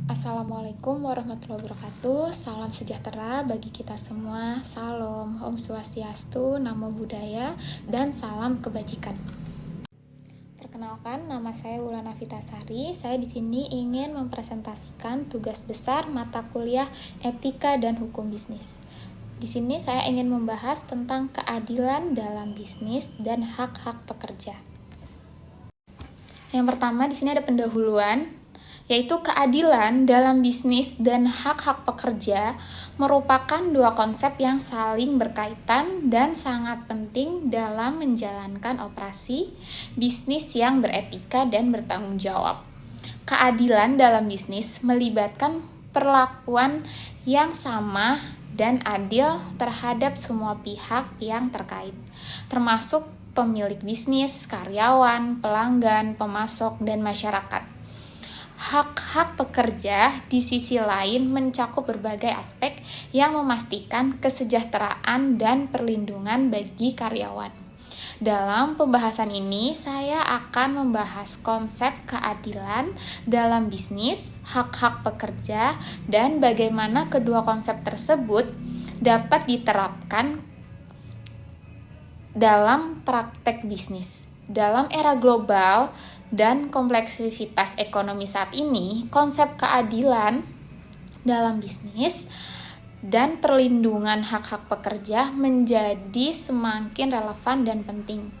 Assalamualaikum warahmatullahi wabarakatuh. Salam sejahtera bagi kita semua. Salam, Om Swastiastu, Namo Buddhaya, dan salam kebajikan. Perkenalkan, nama saya Wulana Vitasari. Saya di sini ingin mempresentasikan tugas besar mata kuliah Etika dan Hukum Bisnis. Di sini saya ingin membahas tentang keadilan dalam bisnis dan hak-hak pekerja. Yang pertama, di sini ada pendahuluan, yaitu keadilan dalam bisnis dan hak-hak pekerja merupakan dua konsep yang saling berkaitan dan sangat penting dalam menjalankan operasi bisnis yang beretika dan bertanggung jawab. Keadilan dalam bisnis melibatkan perlakuan yang sama dan adil terhadap semua pihak yang terkait, termasuk pemilik bisnis, karyawan, pelanggan, pemasok, dan masyarakat. Hak-hak pekerja di sisi lain mencakup berbagai aspek yang memastikan kesejahteraan dan perlindungan bagi karyawan. Dalam pembahasan ini, saya akan membahas konsep keadilan dalam bisnis, hak-hak pekerja, dan bagaimana kedua konsep tersebut dapat diterapkan dalam praktek bisnis. Dalam era global dan kompleksitas ekonomi saat ini, konsep keadilan dalam bisnis dan perlindungan hak-hak pekerja menjadi semakin relevan dan penting.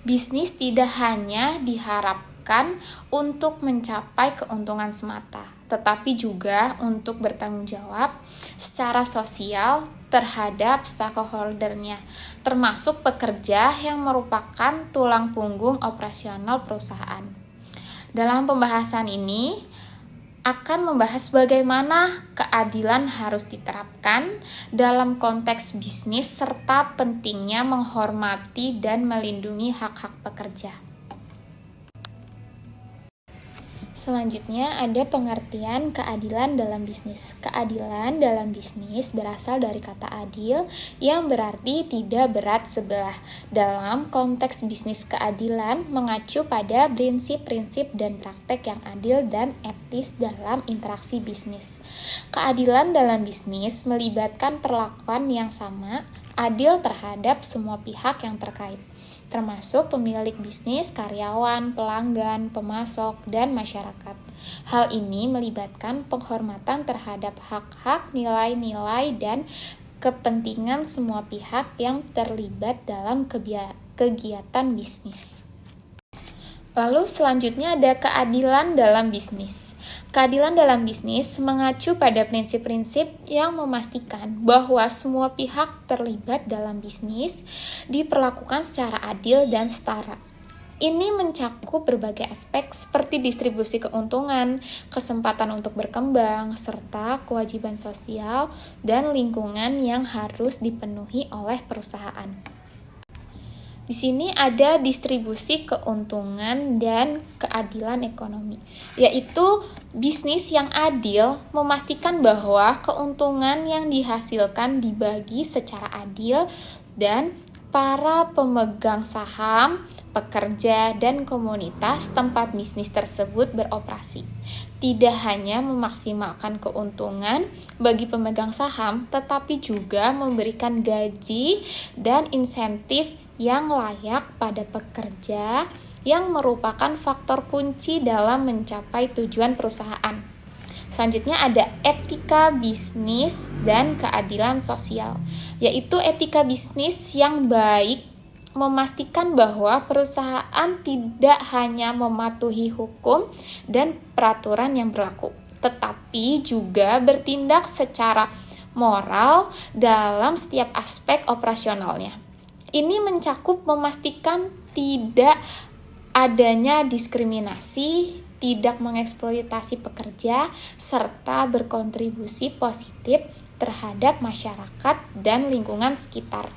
Bisnis tidak hanya diharapkan untuk mencapai keuntungan semata, tetapi juga untuk bertanggung jawab secara sosial terhadap stakeholder-nya, termasuk pekerja yang merupakan tulang punggung operasional perusahaan. Dalam pembahasan ini akan membahas bagaimana keadilan harus diterapkan dalam konteks bisnis serta pentingnya menghormati dan melindungi hak-hak pekerja. Selanjutnya ada pengertian keadilan dalam bisnis. Keadilan dalam bisnis berasal dari kata adil yang berarti tidak berat sebelah. Dalam konteks bisnis, keadilan mengacu pada prinsip-prinsip dan praktek yang adil dan etis dalam interaksi bisnis. Keadilan dalam bisnis melibatkan perlakuan yang sama, adil terhadap semua pihak yang terkait, termasuk pemilik bisnis, karyawan, pelanggan, pemasok, dan masyarakat. Hal ini melibatkan penghormatan terhadap hak-hak, nilai-nilai, dan kepentingan semua pihak yang terlibat dalam kegiatan bisnis. Lalu selanjutnya ada keadilan dalam bisnis. Keadilan dalam bisnis mengacu pada prinsip-prinsip yang memastikan bahwa semua pihak terlibat dalam bisnis diperlakukan secara adil dan setara. Ini mencakup berbagai aspek seperti distribusi keuntungan, kesempatan untuk berkembang, serta kewajiban sosial dan lingkungan yang harus dipenuhi oleh perusahaan. Di sini ada distribusi keuntungan dan keadilan ekonomi, yaitu bisnis yang adil memastikan bahwa keuntungan yang dihasilkan dibagi secara adil dan para pemegang saham, pekerja, dan komunitas tempat bisnis tersebut beroperasi. Tidak hanya memaksimalkan keuntungan bagi pemegang saham, tetapi juga memberikan gaji dan insentif yang layak pada pekerja yang merupakan faktor kunci dalam mencapai tujuan perusahaan. Selanjutnya ada etika bisnis dan keadilan sosial, yaitu etika bisnis yang baik memastikan bahwa perusahaan tidak hanya mematuhi hukum dan peraturan yang berlaku, tetapi juga bertindak secara moral dalam setiap aspek operasionalnya. Ini mencakup memastikan tidak adanya diskriminasi, tidak mengeksploitasi pekerja, serta berkontribusi positif terhadap masyarakat dan lingkungan sekitar.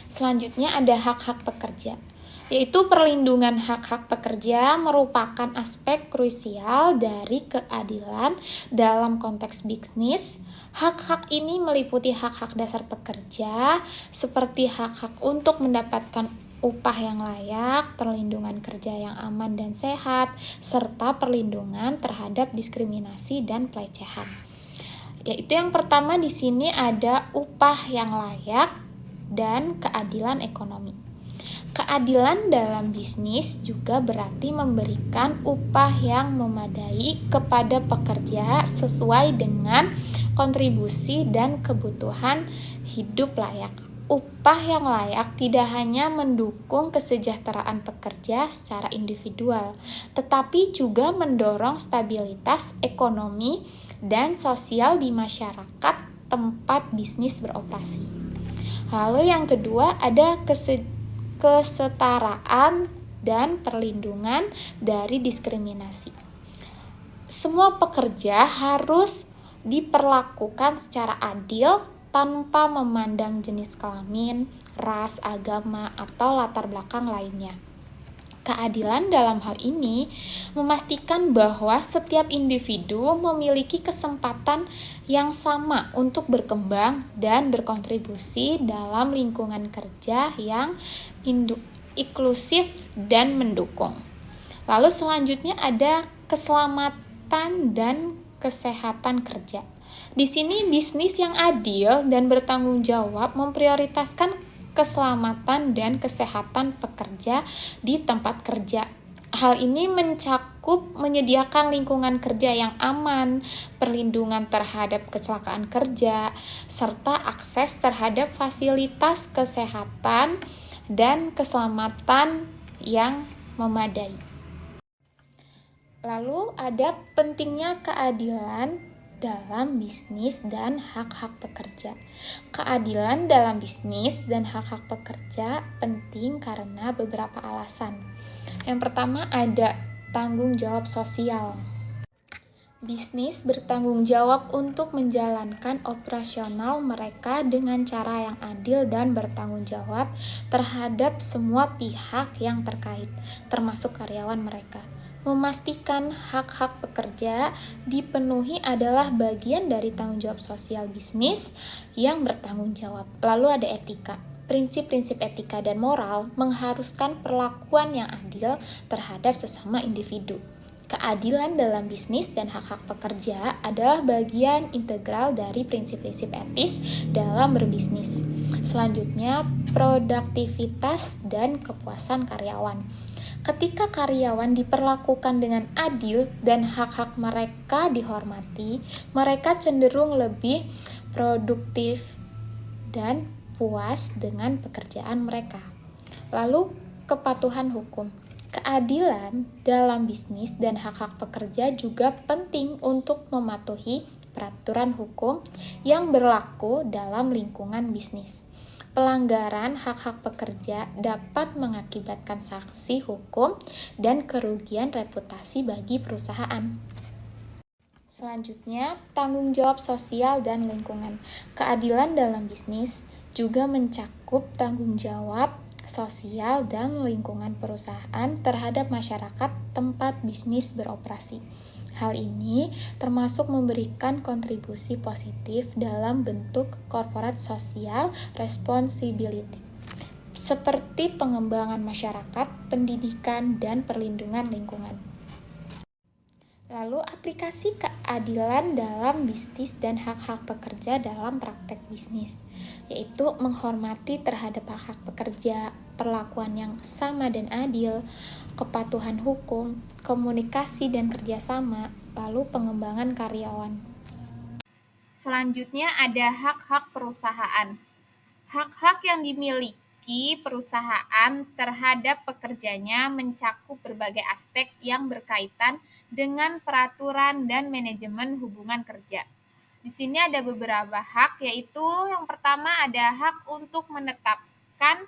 Selanjutnya ada hak-hak pekerja, yaitu perlindungan hak-hak pekerja merupakan aspek krusial dari keadilan dalam konteks bisnis. Hak-hak ini meliputi hak-hak dasar pekerja, seperti hak-hak untuk mendapatkan upah yang layak, perlindungan kerja yang aman dan sehat, serta perlindungan terhadap diskriminasi dan pelecehan. Yaitu yang pertama di sini ada upah yang layak dan keadilan ekonomi. Keadilan dalam bisnis juga berarti memberikan upah yang memadai kepada pekerja sesuai dengan kontribusi dan kebutuhan hidup layak. Upah yang layak tidak hanya mendukung kesejahteraan pekerja secara individual, tetapi juga mendorong stabilitas ekonomi dan sosial di masyarakat tempat bisnis beroperasi. Lalu yang kedua ada kesetaraan dan perlindungan dari diskriminasi. Semua pekerja harus diperlakukan secara adil tanpa memandang jenis kelamin, ras, agama, atau latar belakang lainnya. Keadilan dalam hal ini memastikan bahwa setiap individu memiliki kesempatan yang sama untuk berkembang dan berkontribusi dalam lingkungan kerja yang inklusif dan mendukung. Lalu selanjutnya ada keselamatan dan kesehatan kerja. Di sini bisnis yang adil dan bertanggung jawab memprioritaskan keselamatan dan kesehatan pekerja di tempat kerja. Hal ini mencakup menyediakan lingkungan kerja yang aman, perlindungan terhadap kecelakaan kerja, serta akses terhadap fasilitas kesehatan dan keselamatan yang memadai. Lalu ada pentingnya keadilan dalam bisnis dan hak-hak pekerja. Keadilan dalam bisnis dan hak-hak pekerja penting karena beberapa alasan. Yang pertama ada tanggung jawab sosial. Bisnis bertanggung jawab untuk menjalankan operasional mereka dengan cara yang adil dan bertanggung jawab terhadap semua pihak yang terkait, termasuk karyawan mereka. Memastikan hak-hak pekerja dipenuhi adalah bagian dari tanggung jawab sosial bisnis yang bertanggung jawab. Lalu ada etika. Prinsip-prinsip etika dan moral mengharuskan perlakuan yang adil terhadap sesama individu. Keadilan dalam bisnis dan hak-hak pekerja adalah bagian integral dari prinsip-prinsip etis dalam berbisnis. Selanjutnya, produktivitas dan kepuasan karyawan. Ketika karyawan diperlakukan dengan adil dan hak-hak mereka dihormati, mereka cenderung lebih produktif dan puas dengan pekerjaan mereka. Lalu, kepatuhan hukum. Keadilan dalam bisnis dan hak-hak pekerja juga penting untuk mematuhi peraturan hukum yang berlaku dalam lingkungan bisnis. Pelanggaran hak-hak pekerja dapat mengakibatkan sanksi hukum dan kerugian reputasi bagi perusahaan. Selanjutnya, tanggung jawab sosial dan lingkungan. Keadilan dalam bisnis juga mencakup tanggung jawab sosial dan lingkungan perusahaan terhadap masyarakat tempat bisnis beroperasi. Hal ini termasuk memberikan kontribusi positif dalam bentuk corporate social responsibility, seperti pengembangan masyarakat, pendidikan, dan perlindungan lingkungan. Lalu aplikasi keadilan dalam bisnis dan hak-hak pekerja dalam praktek bisnis, yaitu menghormati terhadap hak-hak pekerja, perlakuan yang sama dan adil, kepatuhan hukum, komunikasi dan kerjasama, lalu pengembangan karyawan. Selanjutnya ada hak-hak perusahaan. Hak-hak yang dimiliki perusahaan terhadap pekerjanya mencakup berbagai aspek yang berkaitan dengan peraturan dan manajemen hubungan kerja. Di sini ada beberapa hak, yaitu yang pertama ada hak untuk menetapkan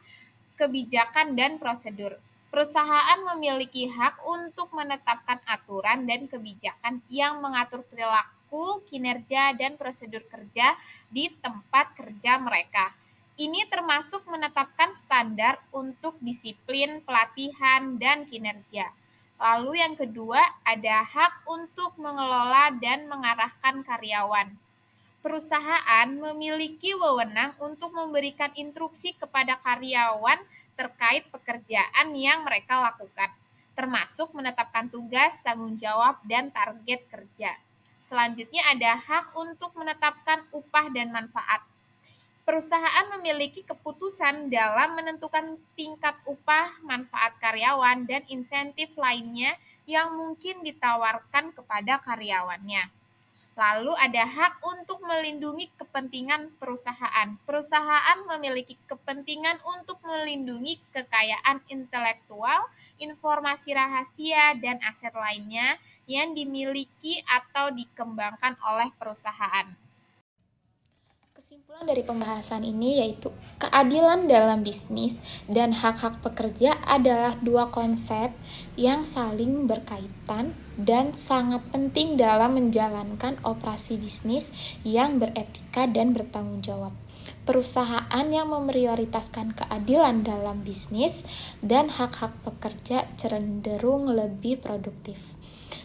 kebijakan dan prosedur. Perusahaan memiliki hak untuk menetapkan aturan dan kebijakan yang mengatur perilaku, kinerja, dan prosedur kerja di tempat kerja mereka. Ini termasuk menetapkan standar untuk disiplin, pelatihan, dan kinerja. Lalu yang kedua, ada hak untuk mengelola dan mengarahkan karyawan. Perusahaan memiliki wewenang untuk memberikan instruksi kepada karyawan terkait pekerjaan yang mereka lakukan, termasuk menetapkan tugas, tanggung jawab, dan target kerja. Selanjutnya ada hak untuk menetapkan upah dan manfaat. Perusahaan memiliki keputusan dalam menentukan tingkat upah, manfaat karyawan, dan insentif lainnya yang mungkin ditawarkan kepada karyawannya. Lalu ada hak untuk melindungi kepentingan perusahaan. Perusahaan memiliki kepentingan untuk melindungi kekayaan intelektual, informasi rahasia, dan aset lainnya yang dimiliki atau dikembangkan oleh perusahaan. Kesimpulan dari pembahasan ini yaitu keadilan dalam bisnis dan hak-hak pekerja adalah dua konsep yang saling berkaitan dan sangat penting dalam menjalankan operasi bisnis yang beretika dan bertanggung jawab. Perusahaan yang memprioritaskan keadilan dalam bisnis dan hak-hak pekerja cenderung lebih produktif,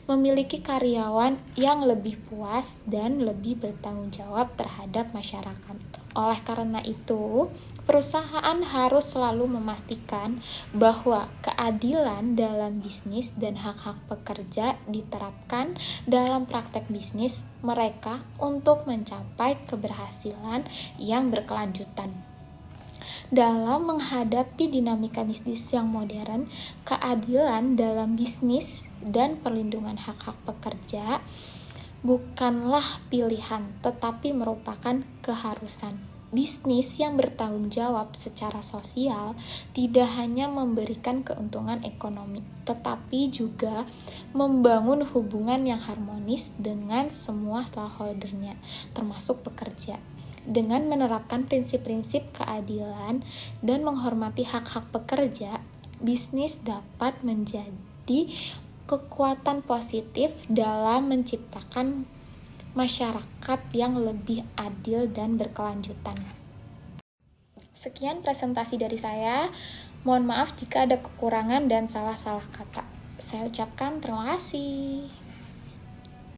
memiliki karyawan yang lebih puas dan lebih bertanggung jawab terhadap masyarakat. Oleh karena itu, perusahaan harus selalu memastikan bahwa keadilan dalam bisnis dan hak-hak pekerja diterapkan dalam praktek bisnis mereka untuk mencapai keberhasilan yang berkelanjutan. Dalam menghadapi dinamika bisnis yang modern, keadilan dalam bisnis dan perlindungan hak-hak pekerja bukanlah pilihan, tetapi merupakan keharusan. Bisnis yang bertanggung jawab secara sosial tidak hanya memberikan keuntungan ekonomi, tetapi juga membangun hubungan yang harmonis dengan semua stakeholder-nya, termasuk pekerja. Dengan menerapkan prinsip-prinsip keadilan dan menghormati hak-hak pekerja, bisnis dapat menjadi kekuatan positif dalam menciptakan masyarakat yang lebih adil dan berkelanjutan. Sekian presentasi dari saya. Mohon maaf jika ada kekurangan dan salah-salah kata. Saya ucapkan terima kasih.